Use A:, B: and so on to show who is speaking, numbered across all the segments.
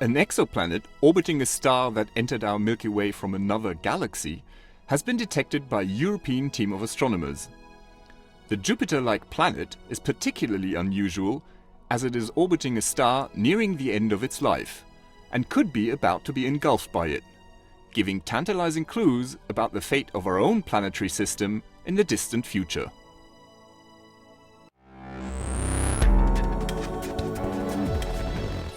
A: An exoplanet orbiting a star that entered our Milky Way from another galaxy has been detected by a European team of astronomers. The Jupiter-like planet is particularly unusual as it is orbiting a star nearing the end of its life and could be about to be engulfed by it, giving tantalizing clues about the fate of our own planetary system in the distant future.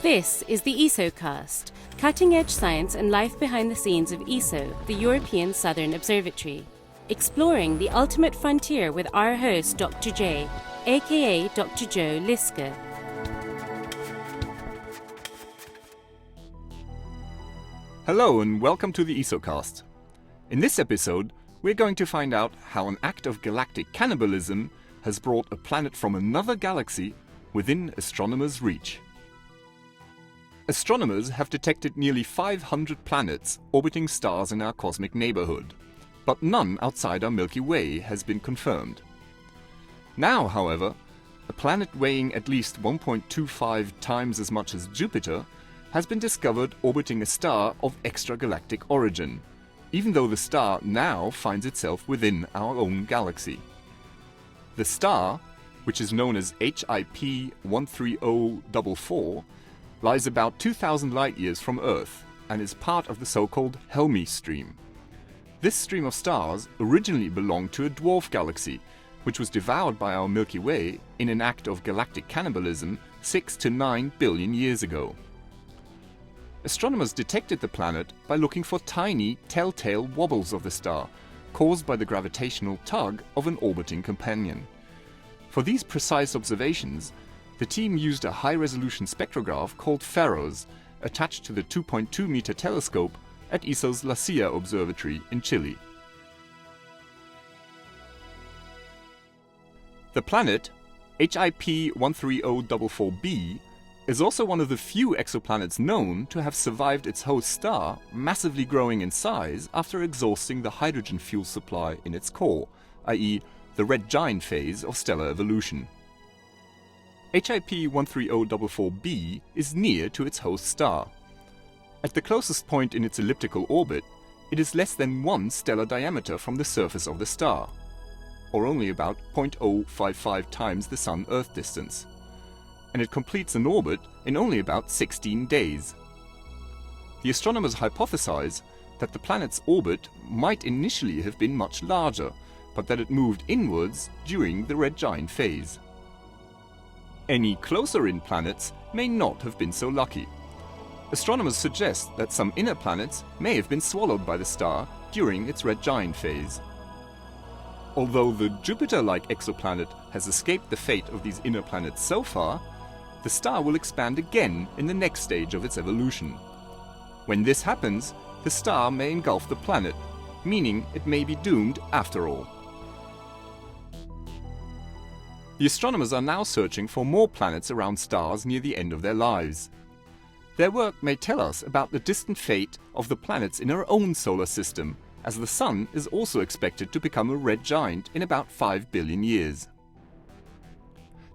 B: This is the ESOcast, cutting-edge science and life behind the scenes of ESO, the European Southern Observatory, exploring the ultimate frontier with our host Dr. J, aka Dr. Joe Liske.
A: Hello and welcome to the ESOcast. In this episode, we're going to find out how an act of galactic cannibalism has brought a planet from another galaxy within astronomers' reach. Astronomers have detected nearly 500 planets orbiting stars in our cosmic neighborhood, but none outside our Milky Way has been confirmed. Now, however, a planet weighing at least 1.25 times as much as Jupiter has been discovered orbiting a star of extragalactic origin, even though the star now finds itself within our own galaxy. The star, which is known as HIP 13044, lies about 2,000 light-years from Earth and is part of the so-called Helmi stream. This stream of stars originally belonged to a dwarf galaxy, which was devoured by our Milky Way in an act of galactic cannibalism 6 to 9 billion years ago. Astronomers detected the planet by looking for tiny, telltale wobbles of the star, caused by the gravitational tug of an orbiting companion. For these precise observations, the team used a high-resolution spectrograph called FAROS, attached to the 2.2-meter telescope at ESO's La Silla Observatory in Chile. The planet, HIP 13044b, is also one of the few exoplanets known to have survived its host star massively growing in size after exhausting the hydrogen fuel supply in its core, i.e. the red giant phase of stellar evolution. HIP 13044b is near to its host star. At the closest point in its elliptical orbit, it is less than 1 stellar diameter from the surface of the star, or only about 0.055 times the Sun-Earth distance, and it completes an orbit in only about 16 days. The astronomers hypothesize that the planet's orbit might initially have been much larger, but that it moved inwards during the red giant phase. Any closer-in planets may not have been so lucky. Astronomers suggest that some inner planets may have been swallowed by the star during its red giant phase. Although the Jupiter-like exoplanet has escaped the fate of these inner planets so far, the star will expand again in the next stage of its evolution. When this happens, the star may engulf the planet, meaning it may be doomed after all. The astronomers are now searching for more planets around stars near the end of their lives. Their work may tell us about the distant fate of the planets in our own solar system, as the Sun is also expected to become a red giant in about 5 billion years.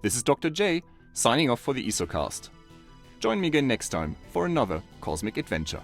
A: This is Dr. J, signing off for the ESOcast. Join me again next time for another cosmic adventure.